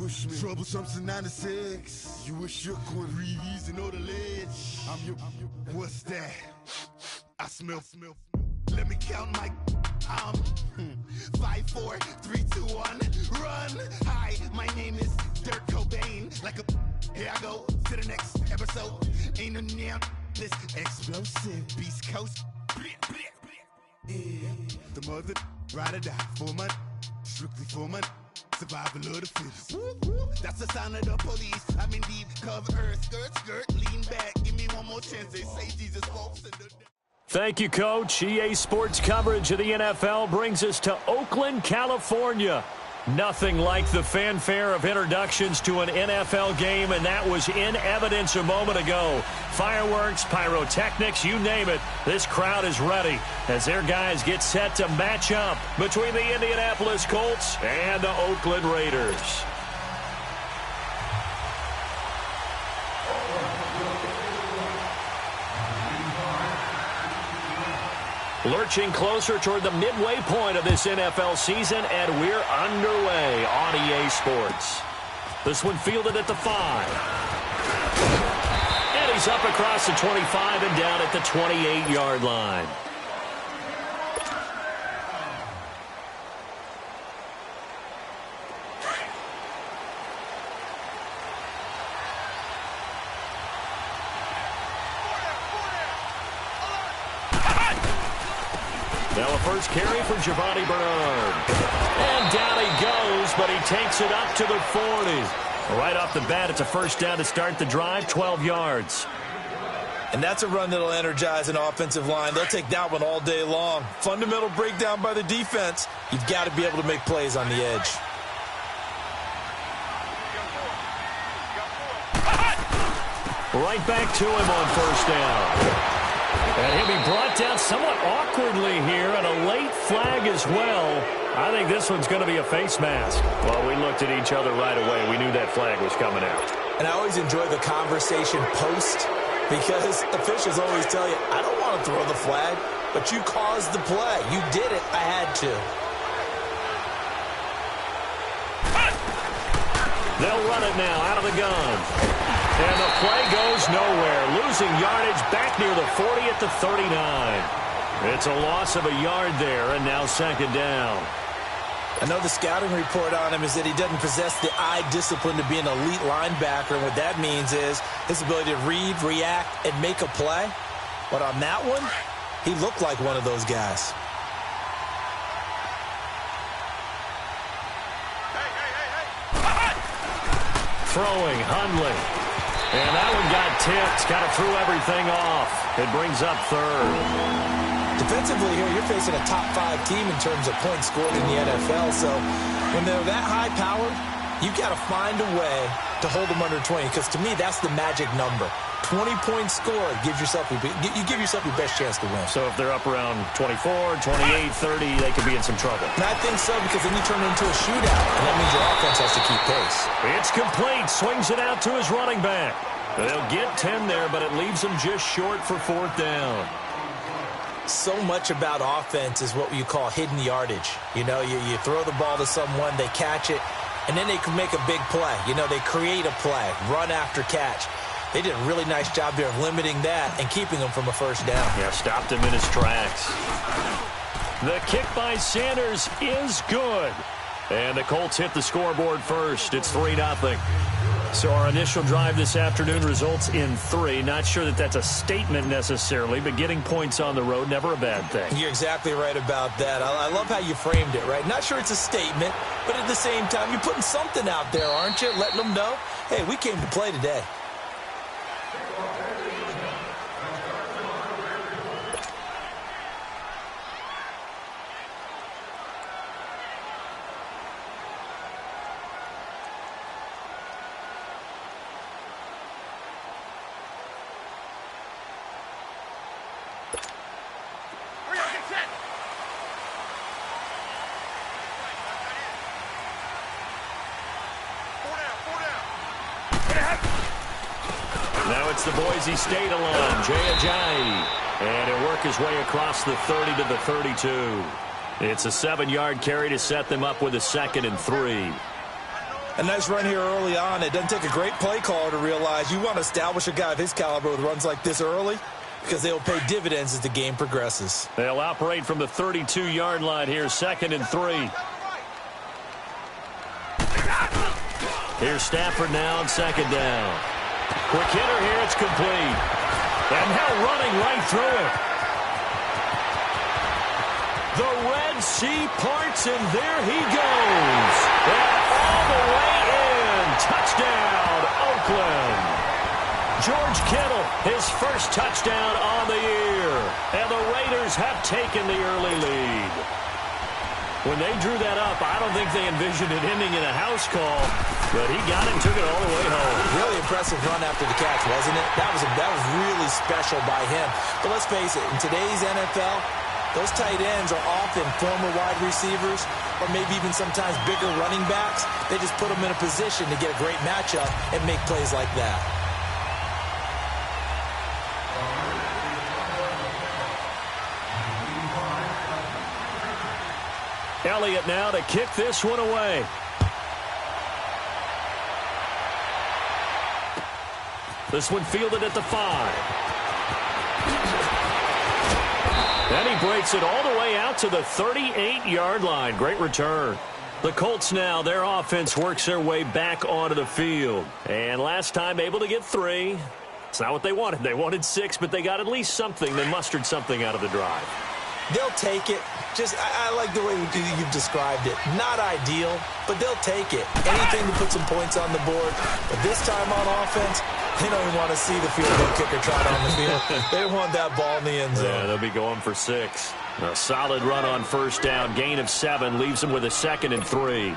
Troublesome since 96. You a shook one, breeze and know the ledge. I'm your, what's that? I smell. Let me count my 5, 4, 3, 2, 1, run. Hi, my name is Dirk Cobain. Like a, here I go to the next episode. Ain't no damn this explosive Beast Coast. Yeah. The mother ride or die for my, strictly for my survival of the fittest. That's the sound of the police. I'm in deep cover earth, skirt, lean back. Give me one more chance. They say Jesus walks in the. Thank you, Coach. EA Sports coverage of the NFL brings us to Oakland, California. Nothing like the fanfare of introductions to an NFL game, and that was in evidence a moment ago. Fireworks, pyrotechnics, you name it. This crowd is ready as their guys get set to match up between the Indianapolis Colts and the Oakland Raiders. Lurching closer toward the midway point of this NFL season, and we're underway on EA Sports. This one fielded at the 5. And he's up across the 25 and down at the 28-yard line. Now a first carry for Giovanni Bernard. And down he goes, but he takes it up to the 40. Right off the bat, it's a first down to start the drive, 12 yards. And that's a run that'll energize an offensive line. They'll take that one all day long. Fundamental breakdown by the defense. You've got to be able to make plays on the edge. Right back to him on first down. And he'll be brought down somewhat awkwardly here, and a late flag as well. I think this one's going to be a face mask. Well, we looked at each other right away. We knew that flag was coming out. And I always enjoy the conversation post, because officials always tell you, I don't want to throw the flag, but you caused the play. You did it. I had to. They'll run it now out of the gun. And the play goes nowhere. Losing yardage back near the 40 at the 39. It's a loss of a yard there, and now second down. I know the scouting report on him is that he doesn't possess the eye discipline to be an elite linebacker, and what that means is his ability to read, react, and make a play. But on that one, he looked like one of those guys. Throwing, Hundley. And that one got tipped, kind of threw everything off. It brings up third. Defensively here, you're facing a top 5 team in terms of points scored in the NFL. So when they're that high powered, you've got to find a way to hold them under 20. Because to me, that's the magic number. 20 points scored, you give yourself your best chance to win. So if they're up around 24, 28, 30, they could be in some trouble. And I think so, because then you turn it into a shootout, and that means your offense has to keep pace. It's complete. Swings it out to his running back. They'll get 10 there, but it leaves them just short for fourth down. So much about offense is what you call hidden yardage. You know, you throw the ball to someone, they catch it, and then they can make a big play. You know, they create a play, run after catch. They did a really nice job there of limiting that and keeping him from a first down. Yeah, stopped him in his tracks. The kick by Sanders is good. And the Colts hit the scoreboard first. It's 3-0. So our initial drive this afternoon results in 3. Not sure that that's a statement necessarily, but getting points on the road, never a bad thing. You're exactly right about that. I love how you framed it, right? Not sure it's a statement, but at the same time, you're putting something out there, aren't you? Letting them know, hey, we came to play today. Now it's the Boise State alum, Jay Ajayi. And he'll work his way across the 30 to the 32. It's a 7-yard carry to set them up with a 2nd and 3. A nice run here early on. It doesn't take a great play caller to realize you want to establish a guy of his caliber with runs like this early because they will pay dividends as the game progresses. They'll operate from the 32-yard line here, 2nd and 3. Here's Stafford now on 2nd down. Quick hitter here, it's complete. And now running right through it. The Red Sea parts, and there he goes. And all the way in. Touchdown, Oakland. George Kittle, his first touchdown on the year. And the Raiders have taken the early lead. When they drew that up, I don't think they envisioned it ending in a house call, but he got it and took it all the way home. Really impressive run after the catch, wasn't it? That was really special by him. But let's face it, in today's NFL, those tight ends are often former wide receivers or maybe even sometimes bigger running backs. They just put them in a position to get a great matchup and make plays like that. Elliott now to kick this one away. This one fielded at the 5. And he breaks it all the way out to the 38-yard line. Great return. The Colts now, their offense works their way back onto the field. And last time able to get 3. It's not what they wanted. They wanted 6, but they got at least something. They mustered something out of the drive. They'll take it. I like the way you've described it. Not ideal, but they'll take it. Anything to put some points on the board. But this time on offense, they don't even want to see the field goal kicker trot on the field. They want that ball in the end zone. Yeah, they'll be going for 6. A solid run on first down. Gain of 7 leaves them with a 2nd and 3.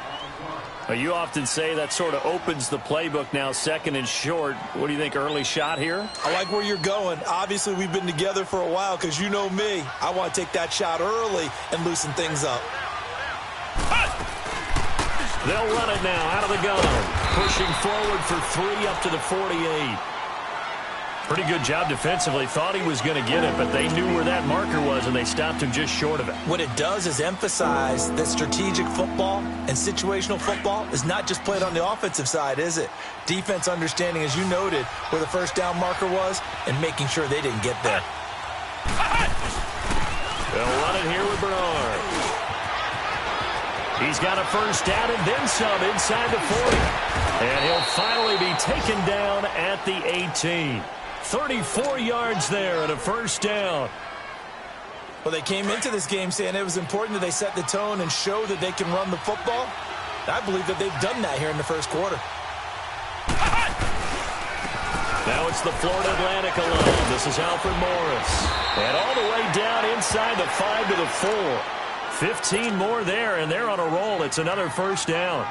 You often say that sort of opens the playbook now, 2nd and short. What do you think, early shot here? I like where you're going. Obviously, we've been together for a while because you know me. I want to take that shot early and loosen things up. They'll run it now out of the gun. Pushing forward for 3 up to the 48. Pretty good job defensively. Thought he was going to get it, but they knew where that marker was, and they stopped him just short of it. What it does is emphasize that strategic football and situational football is not just played on the offensive side, is it? Defense understanding, as you noted, where the first down marker was and making sure they didn't get there. They'll run it here with Bernard. He's got a first down and then some inside the 40. And he'll finally be taken down at the 18. 34 yards there and a first down. Well, they came into this game saying it was important that they set the tone and show that they can run the football. I believe that they've done that here in the first quarter. Now it's the Florida Atlantic alone. This is Alfred Morris. And all the way down inside the 5 to the 4. 15 more there, and they're on a roll. It's another first down.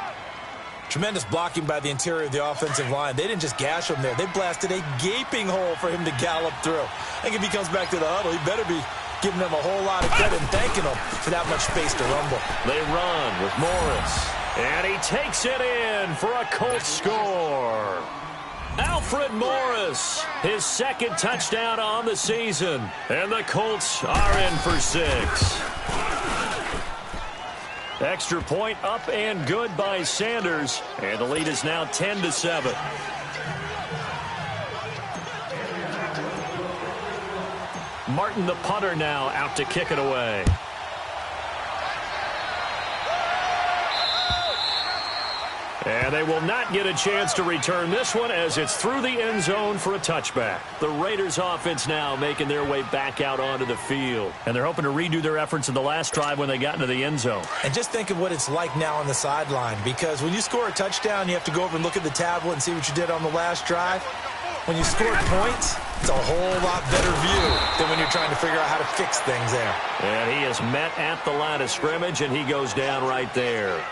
Tremendous blocking by the interior of the offensive line. They didn't just gash him there. They blasted a gaping hole for him to gallop through. I think if he comes back to the huddle, he better be giving them a whole lot of credit and thanking them for that much space to rumble. They run with Morris. And he takes it in for a Colts score. Alfred Morris, his 2nd touchdown on the season. And the Colts are in for 6. Extra point up and good by Sanders. And the lead is now 10-7. Martin, the punter, now out to kick it away. And they will not get a chance to return this one as it's through the end zone for a touchback. The Raiders offense now making their way back out onto the field. And they're hoping to redo their efforts in the last drive when they got into the end zone. And just think of what it's like now on the sideline, because when you score a touchdown, you have to go over and look at the tablet and see what you did on the last drive. When you scored points, it's a whole lot better view than when you're trying to figure out how to fix things there. And he is met at the line of scrimmage, and he goes down right there.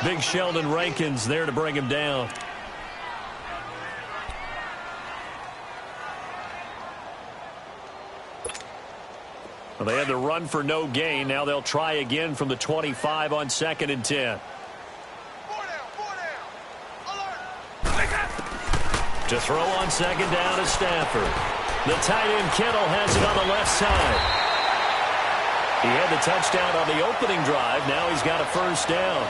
Big Sheldon Rankins there to bring him down. Well, they had to run for no gain. Now they'll try again from the 25 on 2nd and 10. To throw on 2nd down to Stafford. The tight end Kittle has it on the left side. He had the touchdown on the opening drive. Now he's got a first down.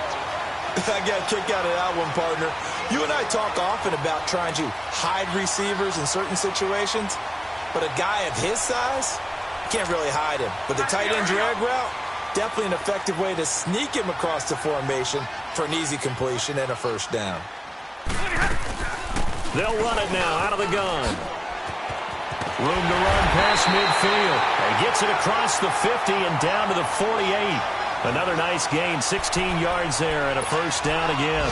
I got a kick out of that one, partner. You and I talk often about trying to hide receivers in certain situations, but a guy of his size, can't really hide him. But the tight end drag route, definitely an effective way to sneak him across the formation for an easy completion and a first down. They'll run it now out of the gun. Room to run past midfield. And gets it across the 50 and down to the 48. Another nice gain, 16 yards there and a first down again.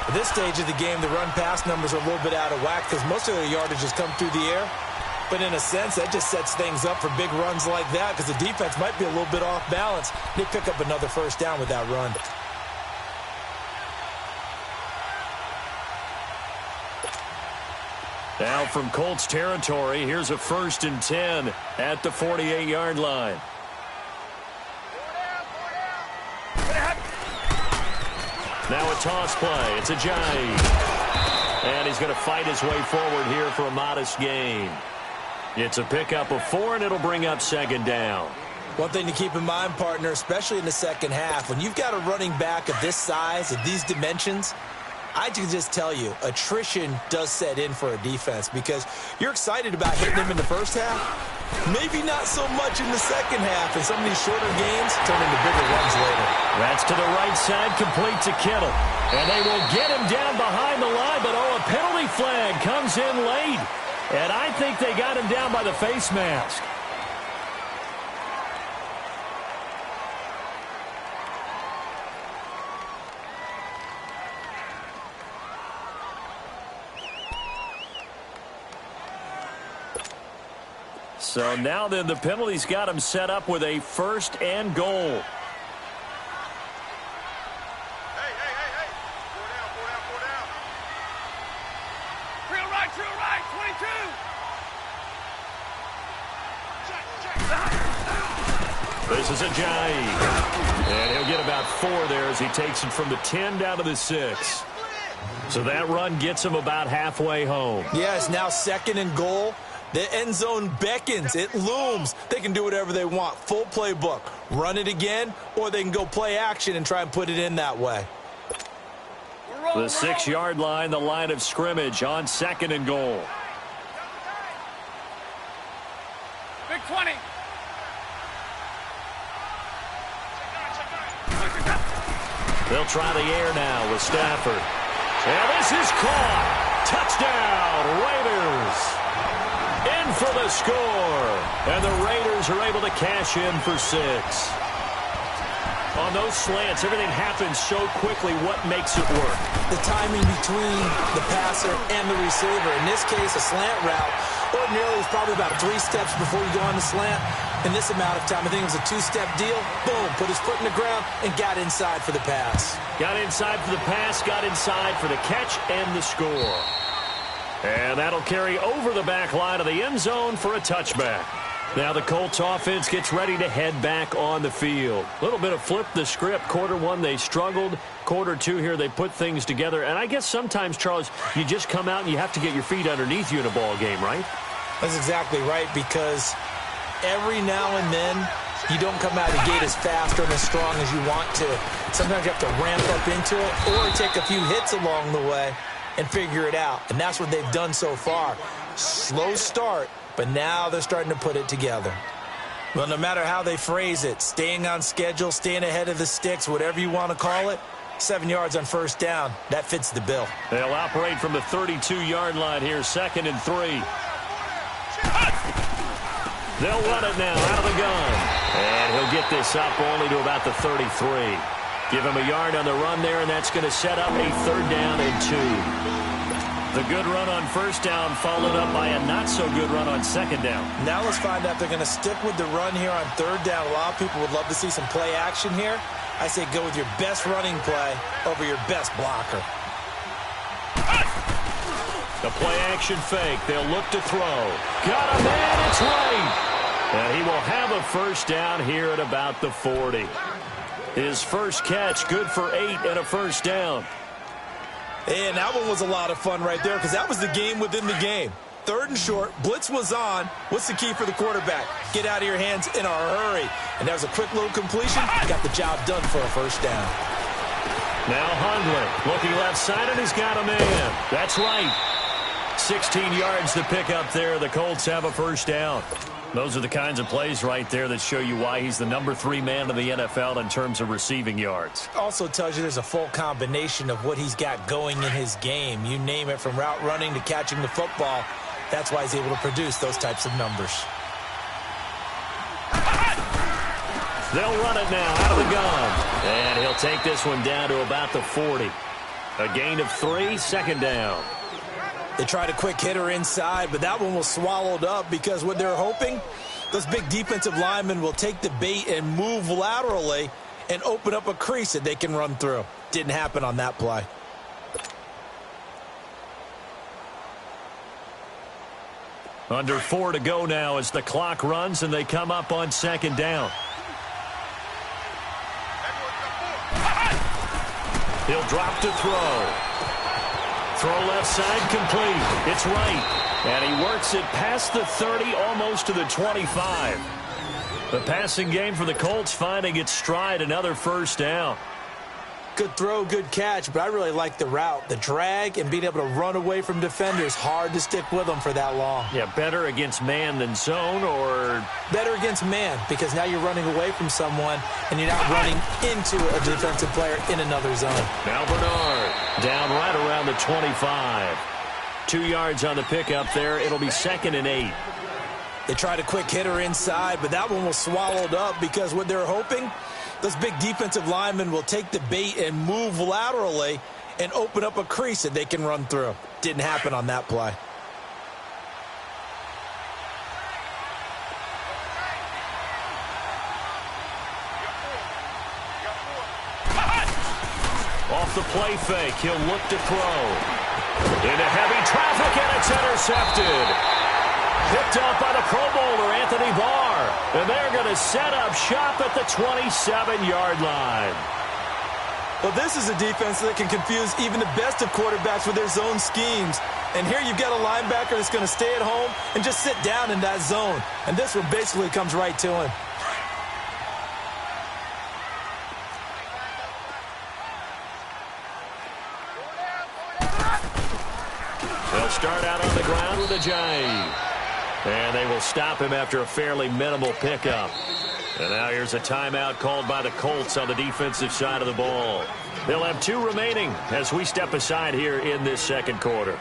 At this stage of the game, the run-pass numbers are a little bit out of whack because most of the yardage has come through the air. But in a sense, that just sets things up for big runs like that because the defense might be a little bit off balance. They pick up another first down with that run. Now from Colts territory, here's a 1st and 10 at the 48-yard line. Now a toss play. It's Ajayi. And he's going to fight his way forward here for a modest gain. It's a pickup of 4, and it'll bring up 2nd down. One thing to keep in mind, partner, especially in the second half, when you've got a running back of this size, of these dimensions, I can just tell you, attrition does set in for a defense because you're excited about hitting him in the first half. Maybe not so much in the second half, and some of these shorter games turn into bigger runs later. That's to the right side, complete to Kittle. And they will get him down behind the line, but a penalty flag comes in late. And I think they got him down by the face mask. So now then the penalty's got him set up with a 1st and goal. This is Ajayi. And he'll get about 4 there as he takes it from the 10 down to the 6. So that run gets him about halfway home. Yeah, it's now 2nd and goal. The end zone beckons. It looms. They can do whatever they want. Full playbook. Run it again, or they can go play action and try and put it in that way. The 6-yard line, the line of scrimmage on 2nd and goal. Big 20. They'll try the air now with Stafford. And this is caught. Touchdown, Raiders. In for the score. And the Raiders are able to cash in for 6. On those slants, everything happens so quickly. What makes it work? The timing between the passer and the receiver. In this case, a slant route. Ordinarily, it's probably about 3 steps before you go on the slant. In this amount of time, I think it was a 2-step deal. Boom, put his foot in the ground and got inside for the pass. Got inside for the pass, got inside for the catch and the score. And that'll carry over the back line of the end zone for a touchback. Now the Colts offense gets ready to head back on the field. A little bit of flip the script. Quarter 1, they struggled. Quarter 2 here, they put things together. And I guess sometimes, Charles, you just come out and you have to get your feet underneath you in a ball game, right? That's exactly right, because every now and then you don't come out of the gate as fast or as strong as you want to. Sometimes you have to ramp up into it or take a few hits along the way and figure it out. And that's what they've done so far. Slow start, but now they're starting to put it together. Well, no matter how they phrase it, staying on schedule, staying ahead of the sticks, whatever you want to call it, 7 yards on first down, that fits the bill. They'll operate from the 32-yard line here, 2nd and 3. They'll run it now out of the gun. And he'll get this up only to about the 33. Give him a yard on the run there, and that's going to set up a 3rd down and 2. The good run on first down followed up by a not-so-good run on 2nd down. Now let's find out if they're going to stick with the run here on 3rd down. A lot of people would love to see some play action here. I say go with your best running play over your best blocker. The play-action fake. They'll look to throw. Got a man. It's right. And he will have a first down here at about the 40. His first catch, good for 8 and a first down. And that one was a lot of fun right there because that was the game within the game. 3rd and short. Blitz was on. What's the key for the quarterback? Get out of your hands in a hurry. And that was a quick little completion. Got the job done for a first down. Now Hundley looking left side, and he's got a man. That's right. 16 yards to pick up there. The Colts have a first down. Those are the kinds of plays right there that show you why he's the number 3 man in the NFL in terms of receiving yards. Also tells you there's a full combination of what he's got going in his game. You name it, from route running to catching the football. That's why he's able to produce those types of numbers. They'll run it now out of the gun. And he'll take this one down to about the 40. A gain of 3, second down. They tried a quick hitter inside, but that one was swallowed up because what they're hoping, those big defensive linemen will take the bait and move laterally and open up a crease that they can run through. Didn't happen on that play. Under 4 to go now as the clock runs and they come up on second down. He'll drop to throw. Throw left side complete. It's right. And he works it past the 30, almost to the 25. The passing game for the Colts finding its stride, another first down. Good throw, good catch, but I really like the route. The drag and being able to run away from defenders, hard to stick with them for that long. Yeah, better against man than zone, or better against man, because now you're running away from someone and you're not running into a defensive player in another zone. Now Bernard down right around the 25. 2 yards on the pickup there. It'll be second and 8. They tried a quick hitter inside, but that one was swallowed up because what they're hoping, those big defensive linemen will take the bait and move laterally and open up a crease that they can run through. Didn't happen on that play. Off the play fake, he'll look to throw. Into heavy traffic, and it's intercepted. Picked up by the Pro Bowler, Anthony Barr. And they're going to set up shop at the 27-yard line. Well, this is a defense that can confuse even the best of quarterbacks with their zone schemes. And here you've got a linebacker that's going to stay at home and just sit down in that zone. And this one basically comes right to him. They'll start out on the ground with a jive. And they will stop him after a fairly minimal pickup. And now here's a timeout called by the Colts on the defensive side of the ball. They'll have 2 remaining as we step aside here in this second quarter.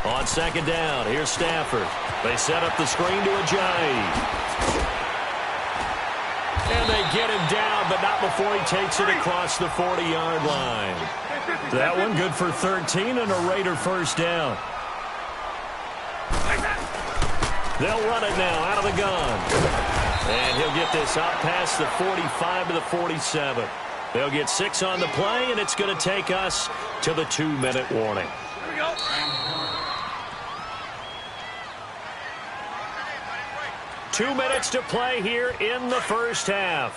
On second down, here's Stafford. They set up the screen to Ajayi. And they get him down, but not before he takes it across the 40-yard line. That one good for 13 and a Raider first down. They'll run it now out of the gun. And he'll get this up past the 45 to the 47. They'll get 6 on the play, and it's going to take us to the 2-minute warning. Here we go. 2 minutes to play here in the first half.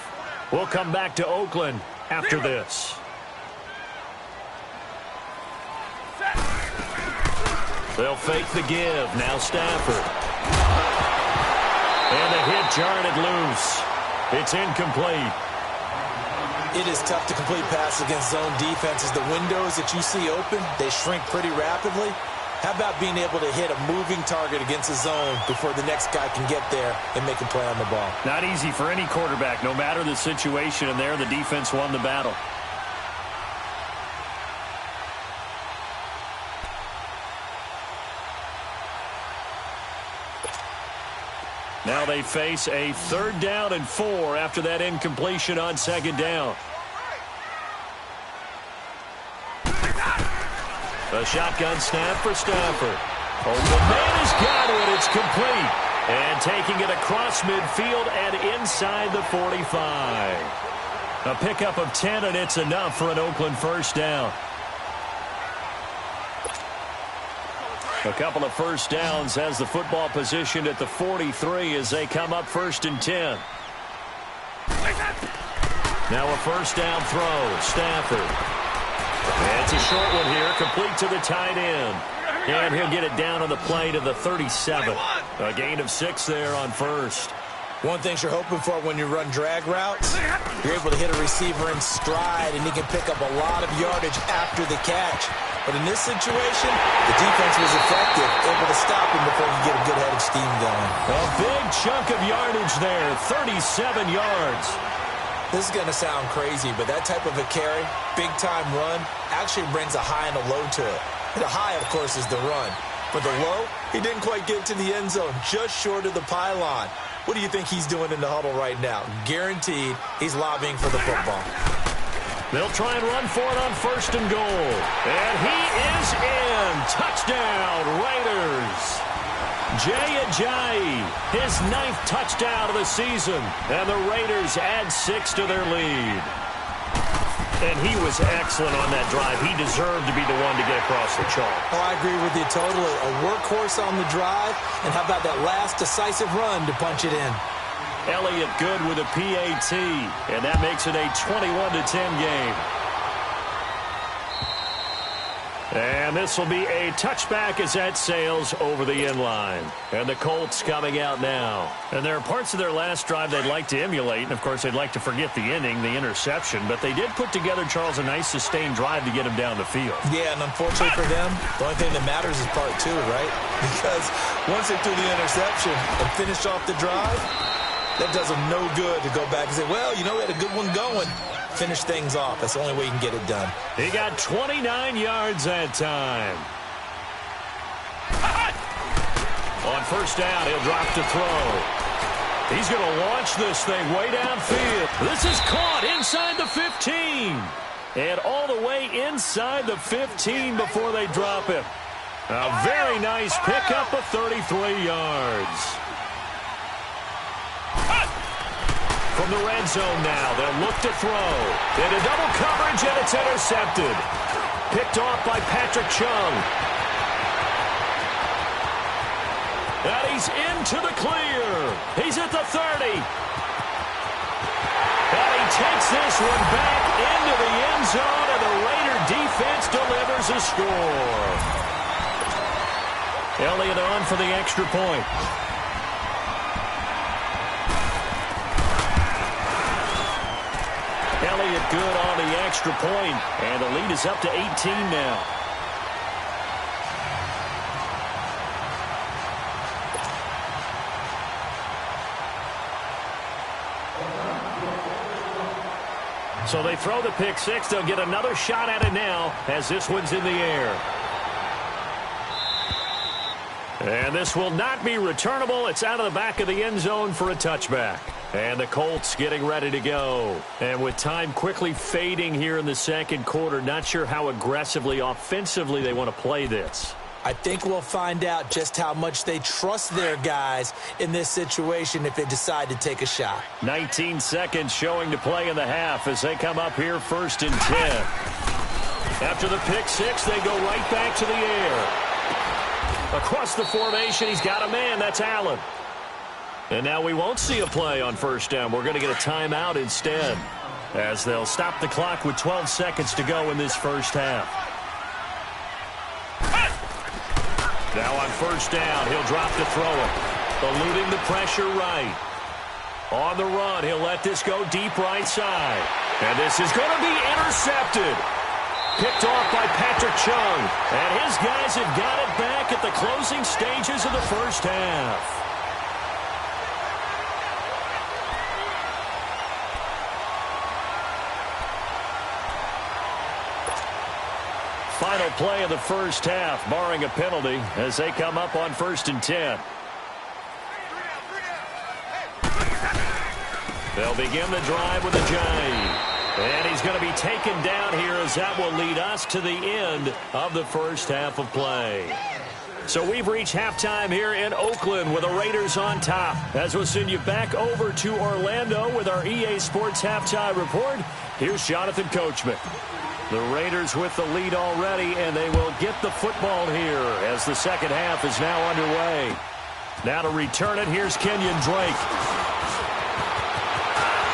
We'll come back to Oakland after this. They'll fake the give. Now Stafford. And the hit jarred it loose. It's incomplete. It is tough to complete passes against zone defenses. The windows that you see open, they shrink pretty rapidly. How about being able to hit a moving target against a zone before the next guy can get there and make a play on the ball? Not easy for any quarterback, no matter the situation, and there the defense won the battle. Now they face a 3rd down and 4 after that incompletion on second down. A shotgun snap for Stafford. Oh, the man has got it. It's complete. And taking it across midfield and inside the 45. A pickup of 10, and it's enough for an Oakland first down. A couple of first downs has the football positioned at the 43 as they come up 1st and 10. Now a first down throw. Stafford. And it's a short one here, complete to the tight end. And he'll get it down on the play to the 37. A gain of 6 there on first. One thing you're hoping for when you run drag routes, you're able to hit a receiver in stride, and he can pick up a lot of yardage after the catch. But in this situation, the defense was effective, able to stop him before he get a good head of steam going. A big chunk of yardage there, 37 yards. This is going to sound crazy, but that type of a carry, big-time run, actually brings a high and a low to it. The high, of course, is the run. But the low, he didn't quite get to the end zone, just short of the pylon. What do you think he's doing in the huddle right now? Guaranteed he's lobbying for the football. They'll try and run for it on 1st and goal. And he is in. Touchdown, Raiders. Jay Ajayi, his 9th touchdown of the season. And the Raiders add 6 to their lead. And he was excellent on that drive. He deserved to be the one to get across the chalk. Oh, I agree with you totally. A workhorse on the drive. And how about that last decisive run to punch it in? Elliott good with a PAT. And that makes it a 21-10 game. And this will be a touchback as that sails over the end line. And the Colts coming out now. And there are parts of their last drive they'd like to emulate. And, of course, they'd like to forget the inning, the interception. But they did put together, Charles, a nice sustained drive to get him down the field. Yeah, and unfortunately for them, the only thing that matters is part 2, right? Because once they threw the interception and finished off the drive, that does them no good to go back and say, well, you know, we had a good one going. Finish things off. That's the only way you can get it done. He got 29 yards that time. On 1st down, he'll drop to throw. He's going to launch this thing way downfield. This is caught inside the 15. And all the way inside the 15 before they drop it. A very nice pickup of 33 yards. From the red zone now, they'll look to throw. Into double coverage, and it's intercepted. Picked off by Patrick Chung. And he's into the clear. He's at the 30. And he takes this one back into the end zone, and the Raider defense delivers a score. Elliott on for the extra point. Elliott good on the extra point, and the lead is up to 18 now. So they throw the pick 6. They'll get another shot at it now as this one's in the air. And this will not be returnable. It's out of the back of the end zone for a touchback. And the Colts getting ready to go. And with time quickly fading here in the second quarter, not sure how aggressively, offensively they want to play this. I think we'll find out just how much they trust their guys in this situation if they decide to take a shot. 19 seconds showing to play in the half as they come up here 1st and 10. After the pick 6, they go right back to the air. Across the formation, he's got a man. That's Allen. And now we won't see a play on 1st down. We're going to get a timeout instead as they'll stop the clock with 12 seconds to go in this first half. Now on 1st down, he'll drop to throw it. Eluding the pressure right. On the run, he'll let this go deep right side. And this is going to be intercepted. Picked off by Patrick Chung. And his guys have got it back at the closing stages of the first half. Final play of the first half, barring a penalty, as they come up on 1st and 10. They'll begin the drive with Ajayi. And he's going to be taken down here as that will lead us to the end of the first half of play. So we've reached halftime here in Oakland with the Raiders on top. As we'll send you back over to Orlando with our EA Sports Halftime Report, here's Jonathan Coachman. The Raiders with the lead already, and they will get the football here as the second half is now underway. Now to return it, here's Kenyon Drake.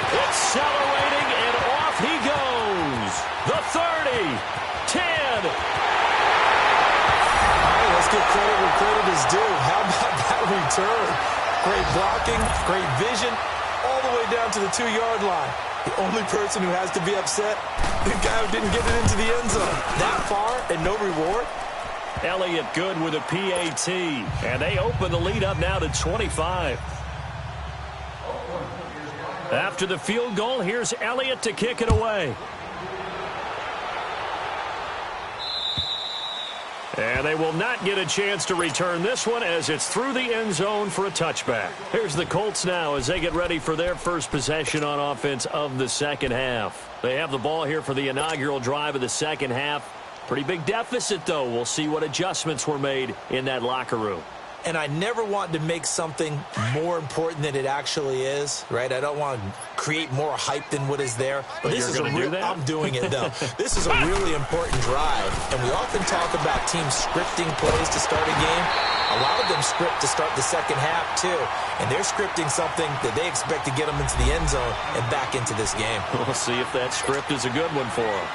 Accelerating, and off he goes. The 30, 10. All right, let's give credit where credit is due. How about that return? Great blocking, great vision, all the way down to the 2-yard line. The only person who has to be upset, the guy who didn't get it into the end zone. That far and no reward. Elliott good with a PAT, and they open the lead up now to 25. After the field goal, here's Elliott to kick it away. And they will not get a chance to return this one as it's through the end zone for a touchback. Here's the Colts now as they get ready for their first possession on offense of the second half. They have the ball here for the inaugural drive of the second half. Pretty big deficit, though. We'll see what adjustments were made in that locker room. And I never want to make something more important than it actually is, right? I don't want to create more hype than what is there. But this you're going to do that? I'm doing it, though. This is a really important drive. And we often talk about teams scripting plays to start a game. A lot of them script to start the second half, too. And they're scripting something that they expect to get them into the end zone and back into this game. We'll see if that script is a good one for them.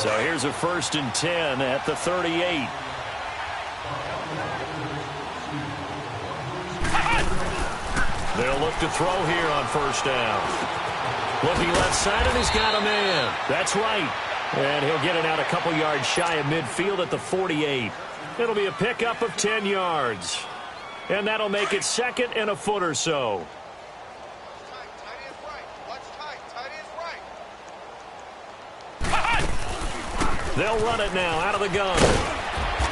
So here's a 1st and 10 at the 38. They'll look to throw here on first down. Looking left side, and he's got a man. That's right. And he'll get it out a couple yards shy of midfield at the 48. It'll be a pickup of 10 yards. And that'll make it 2nd and a foot or so. They'll run it now out of the gun.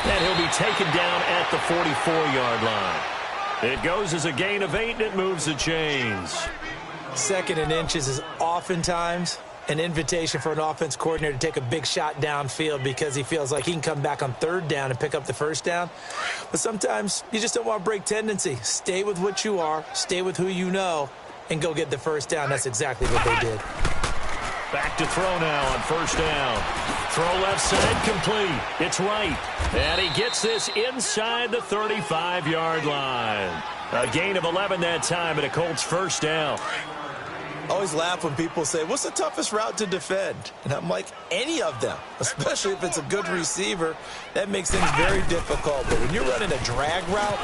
And he'll be taken down at the 44-yard line. It goes as a gain of 8, and it moves the chains. 2nd and inches is oftentimes an invitation for an offense coordinator to take a big shot downfield because he feels like he can come back on 3rd down and pick up the 1st down. But sometimes you just don't want to break tendency. Stay with what you are, stay with who you know, and go get the 1st down. That's exactly what they did. Back to throw now on 1st down. Throw left side complete. It's right. And he gets this inside the 35-yard line. A gain of 11 that time and a Colts 1st down. I always laugh when people say, what's the toughest route to defend? And I'm like, any of them, especially if it's a good receiver. That makes things very difficult. But when you're running a drag route,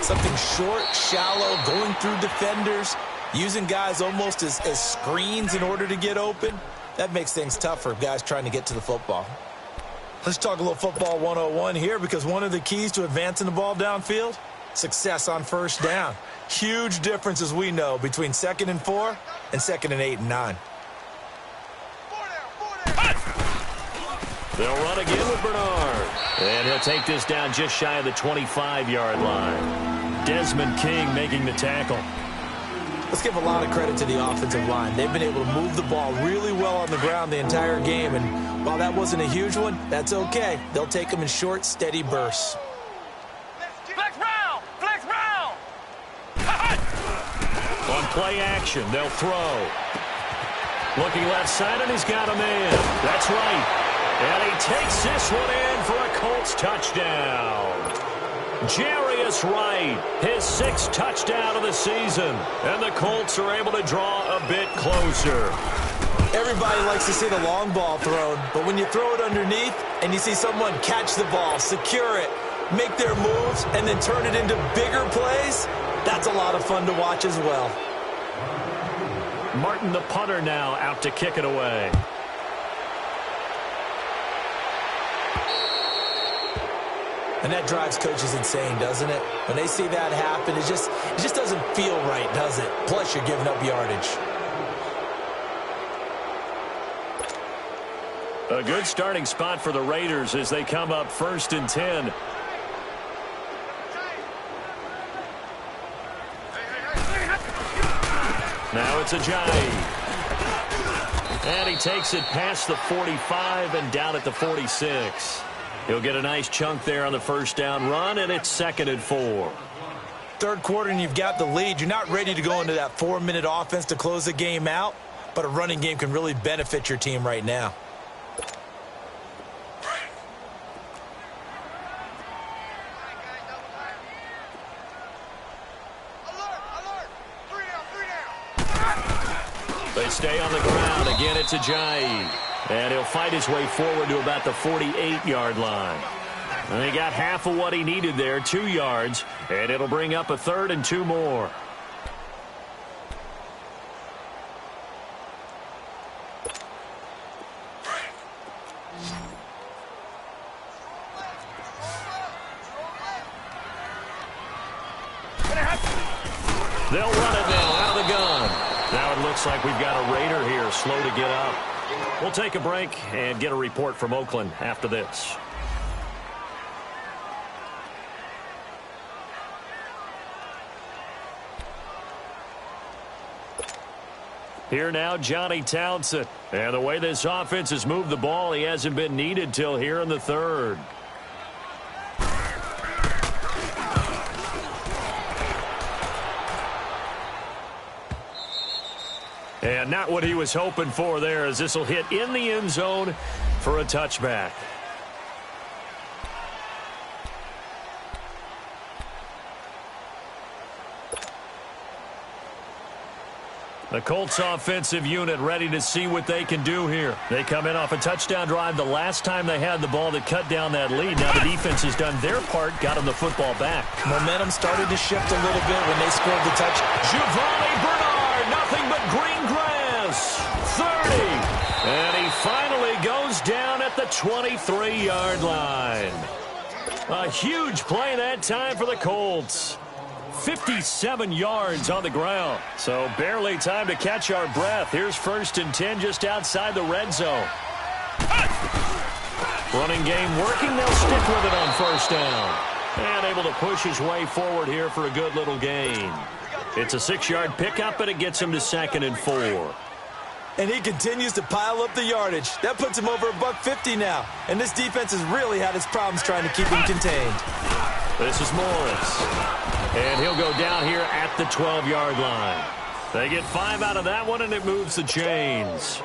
something short, shallow, going through defenders, using guys almost as screens in order to get open, that makes things tough for guys trying to get to the football. Let's talk a little football 101 here because one of the keys to advancing the ball downfield, success on 1st down. Huge difference, as we know, between 2nd and 4 and 2nd and 8 and 9. They'll run again with Bernard. And he'll take this down just shy of the 25-yard line. Desmond King making the tackle. Let's give a lot of credit to the offensive line. They've been able to move the ball really well on the ground the entire game. And while that wasn't a huge one, that's okay. They'll take them in short, steady bursts. Flex round! Flex round! On play action, they'll throw. Looking left side, and he's got a man. That's right. And he takes this one in for a Colts touchdown. Jarius Wright, his 6th touchdown of the season. And the Colts are able to draw a bit closer. Everybody likes to see the long ball thrown, but when you throw it underneath and you see someone catch the ball, secure it, make their moves, and then turn it into bigger plays, that's a lot of fun to watch as well. Martin, the punter, now out to kick it away. And that drives coaches insane, doesn't it? When they see that happen, it just doesn't feel right, does it? Plus, you're giving up yardage. A good starting spot for the Raiders as they come up 1st and 10. Now it's Ajayi. And he takes it past the 45 and down at the 46. He'll get a nice chunk there on the first down run, and it's 2nd and 4. Third quarter and you've got the lead. You're not ready to go into that 4-minute offense to close the game out, but a running game can really benefit your team right now. They stay on the ground. Again, it's Ajayi. And he'll fight his way forward to about the 48-yard line. And he got half of what he needed there, 2 yards. And it'll bring up a 3rd and 2 more. They'll run it now out of the gun. Now it looks like we've got a Raider here, slow to get up. We'll take a break and get a report from Oakland after this. Here now, Johnny Townsend. And the way this offense has moved the ball, he hasn't been needed till here in the 3rd. And not what he was hoping for there, as this will hit in the end zone for a touchback. The Colts offensive unit ready to see what they can do here. They come in off a touchdown drive the last time they had the ball that cut down that lead. Now the defense has done their part, got them the football back. Momentum started to shift a little bit when they scored the touch. Giovanni Bernard, nothing but green grass. 30. And he finally goes down at the 23-yard line. A huge play that time for the Colts. 57 yards on the ground. So barely time to catch our breath. Here's 1st and 10 just outside the red zone. Running game working. They'll stick with it on 1st down. And able to push his way forward here for a good little gain. It's a 6-yard pickup, and it gets him to 2nd and 4. And he continues to pile up the yardage. That puts him over $150 now. And this defense has really had its problems trying to keep him contained. This is Morris. And he'll go down here at the 12-yard line. They get 5 out of that one, and it moves the chains.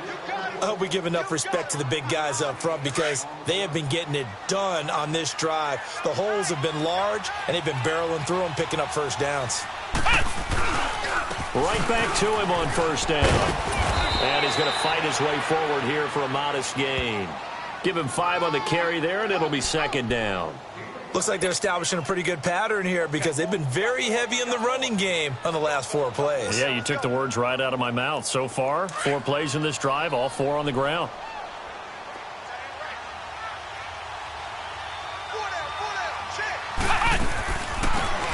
I hope we give enough respect to the big guys up front because they have been getting it done on this drive. The holes have been large, and they've been barreling through them, picking up 1st downs. Right back to him on 1st down. And he's going to fight his way forward here for a modest gain. Give him 5 on the carry there, and it'll be 2nd down. Looks like they're establishing a pretty good pattern here because they've been very heavy in the running game on the last 4 plays. Yeah, you took the words right out of my mouth. So far, 4 plays in this drive, all 4 on the ground.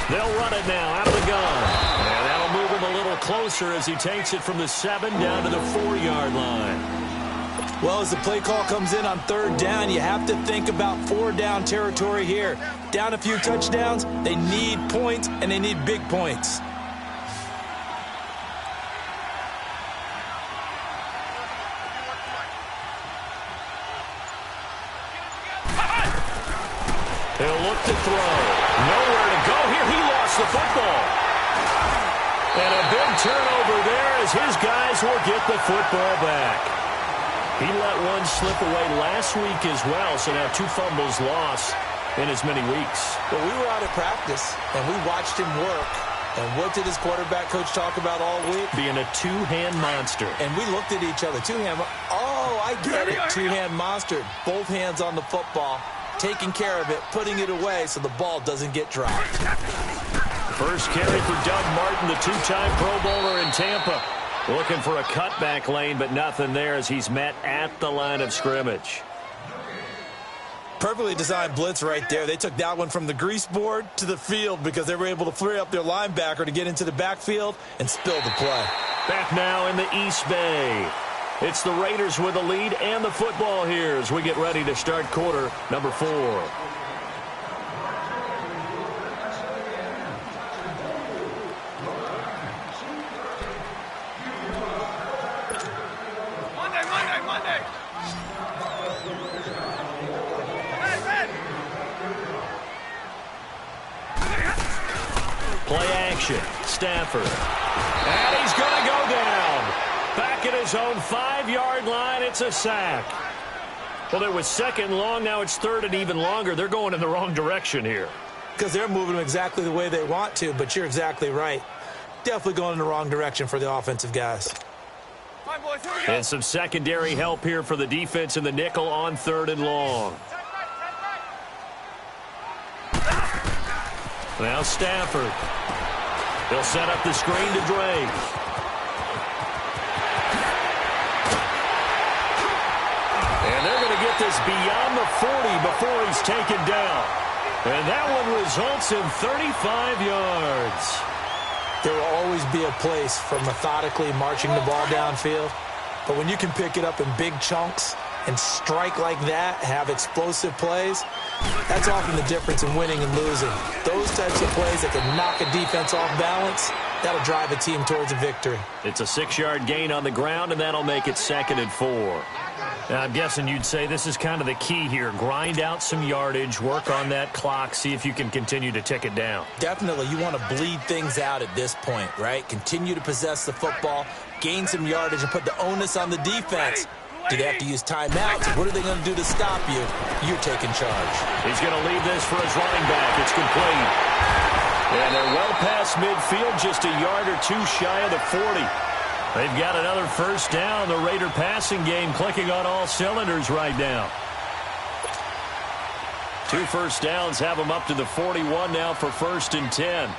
They'll run it now out of the gun. And that'll move him a little closer as he takes it from the 7 down to the 4-yard line. Well, as the play call comes in on 3rd down, you have to think about 4-down territory here. Down a few touchdowns, they need points, and they need big points. He'll look to throw. Nowhere to go here. He lost the football. And a big turnover there as his guys will get the football back. He let one slip away last week as well, so now 2 fumbles lost in as many weeks. Well, we were out at practice, and we watched him work. And what did his quarterback coach talk about all week? Being a 2-hand monster. And we looked at each other. 2-hand. Oh, I get it. 2-hand monster. Both hands on the football, taking care of it, putting it away so the ball doesn't get dropped. First carry for Doug Martin, the 2-time Pro Bowler in Tampa. Looking for a cutback lane, but nothing there as he's met at the line of scrimmage. Perfectly designed blitz right there. They took that one from the grease board to the field because they were able to flare up their linebacker to get into the backfield and spill the play. Back now in the East Bay. It's the Raiders with the lead and the football here as we get ready to start quarter number 4. action. Stafford. And he's going to go down. Back at his own 5-yard line, it's a sack. Well, it was second and long. Now it's third and even longer. They're going in the wrong direction here. Because they're moving them exactly the way they want to, but you're exactly right. Definitely going in the wrong direction for the offensive guys. And some secondary help here for the defense in the nickel on third and long. Now Stafford. He'll set up the screen to Drake. And they're going to get this beyond the 40 before he's taken down. And that one results in 35 yards. There will always be a place for methodically marching the ball downfield. But when you can pick it up in big chunks and strike like that, have explosive plays, that's often the difference in winning and losing. Those types of plays that can knock a defense off balance, that'll drive a team towards a victory. It's a 6-yard gain on the ground, and that'll make it 2nd and 4. Now, I'm guessing you'd say this is kind of the key here. Grind out some yardage, work on that clock, see if you can continue to tick it down. Definitely. You want to bleed things out at this point, right? Continue to possess the football, gain some yardage, and put the onus on the defense. Do they have to use timeouts? What are they going to do to stop you? You're taking charge. He's going to leave this for his running back. It's complete. And they're well past midfield, just a yard or two shy of the 40. They've got another first down. The Raider passing game clicking on all cylinders right now. 2 first downs have them up to the 41 now for 1st and 10.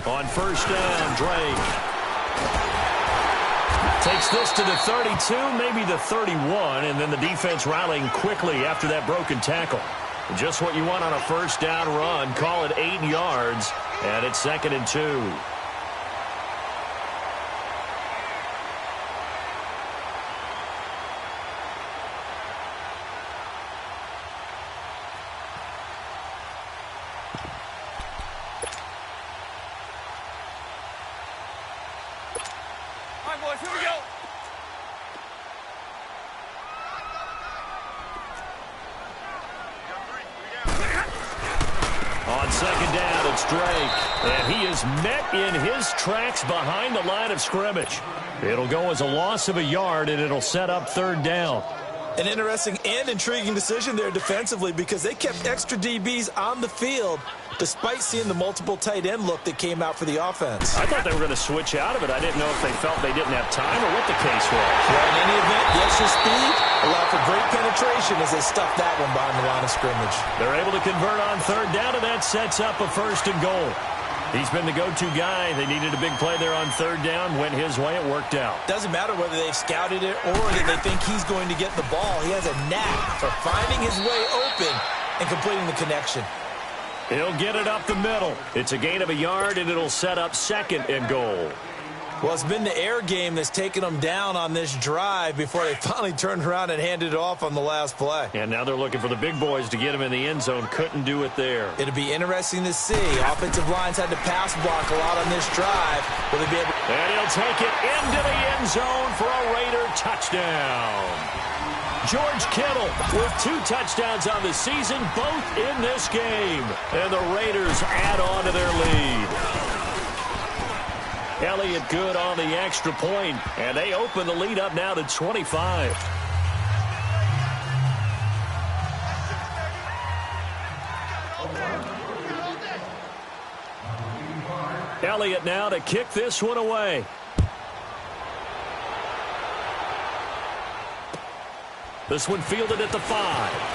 On first down, Drake takes this to the 32, maybe the 31, and then the defense rallying quickly after that broken tackle. Just what you want on a first down run. Call it 8 yards, and it's 2nd and 2. All right, boys, here we go. On 2nd down, it's Drake. And he is met in his tracks behind the line of scrimmage. It'll go as a loss of a yard, and it'll set up 3rd down. An interesting and intriguing decision there defensively because they kept extra DBs on the field despite seeing the multiple tight end look that came out for the offense. I thought they were going to switch out of it. I didn't know if they felt they didn't have time or what the case was. Well, in any event, the extra speed allowed for great penetration as they stuffed that one behind the line of scrimmage. They're able to convert on 3rd down, and that sets up a 1st and goal. He's been the go-to guy. They needed a big play there on 3rd down. Went his way. It worked out. Doesn't matter whether they've scouted it or that they think he's going to get the ball. He has a knack for finding his way open and completing the connection. He'll get it up the middle. It's a gain of a yard, and it'll set up 2nd and goal. Well, it's been the air game that's taken them down on this drive before they finally turned around and handed it off on the last play. And now they're looking for the big boys to get him in the end zone. Couldn't do it there. It'll be interesting to see. Offensive lines had to pass block a lot on this drive. Will they be able? And he'll take it into the end zone for a Raider touchdown. George Kittle with 2 touchdowns on the season, both in this game. And the Raiders add on to their lead. Elliott good on the extra point, and they open the lead up now to 25. Elliott now to kick this one away. This one fielded at the 5.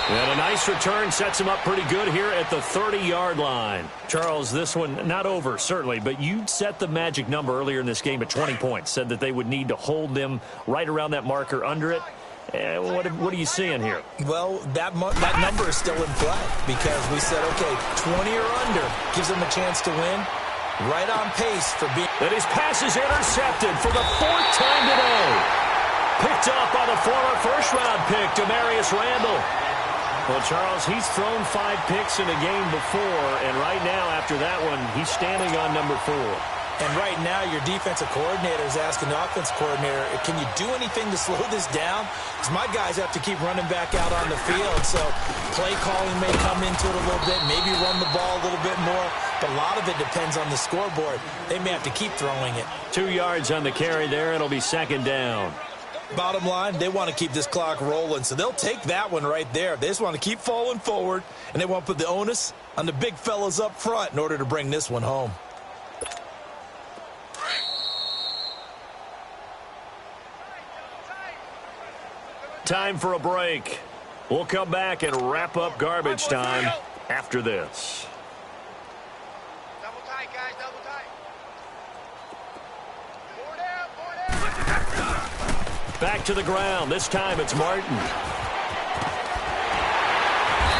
And a nice return sets him up pretty good here at the 30-yard line. Charles, this one not over, certainly, but you set the magic number earlier in this game at 20 points, said that they would need to hold them right around that marker under it. What are you seeing here? Well, that number is still in play because we said, okay, 20 or under gives them a chance to win. Right on pace for being... And his pass is intercepted for the 4th time today. Picked up by the former first-round pick, Demarius Randall. Well, Charles, he's thrown 5 picks in a game before, and right now, after that one, he's standing on number 4. And right now, your defensive coordinator is asking the offensive coordinator, can you do anything to slow this down? Because my guys have to keep running back out on the field. So play calling may come into it a little bit, maybe run the ball a little bit more. But a lot of it depends on the scoreboard. They may have to keep throwing it. 2 yards on the carry there. It'll be second down. Bottom line, they want to keep this clock rolling, so they'll take that one right there. They just want to keep falling forward, and they want to put the onus on the big fellas up front in order to bring this one home. Time for a break. We'll come back and wrap up garbage time after this. Double tight, guys, double tight. Back to the ground. This time it's Martin.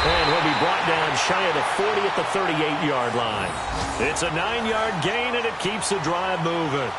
And he'll be brought down shy of the 40 at the 38-yard line. It's a 9-yard gain, and it keeps the drive moving.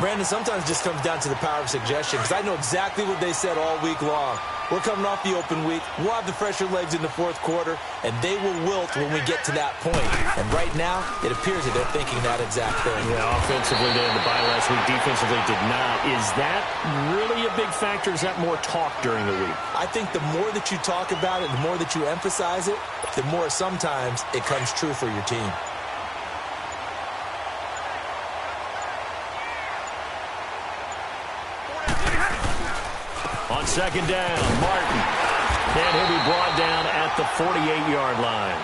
Brandon, sometimes it just comes down to the power of suggestion, because I know exactly what they said all week long. We're coming off the open week. We'll have the fresher legs in the fourth quarter, and they will wilt when we get to that point. And right now, it appears that they're thinking that exact thing. Yeah, offensively, they had the bye last week. Defensively, did not. Is that really a big factor? Is that more talk during the week? I think the more that you talk about it, the more that you emphasize it, the more sometimes it comes true for your team. On second down, Martin. And he'll be brought down at the 48-yard line.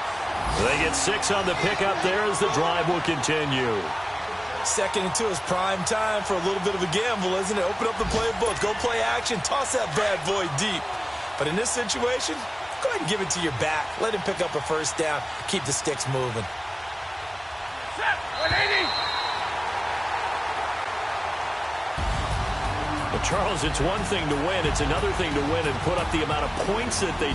They get 6 on the pickup there as the drive will continue. Second and 2 is prime time for a little bit of a gamble, isn't it? Open up the playbook, go play action, toss that bad boy deep. But in this situation, go ahead and give it to your back. Let him pick up a first down. Keep the sticks moving. Set, 180. Well, Charles, it's one thing to win. It's another thing to win and put up the amount of points that they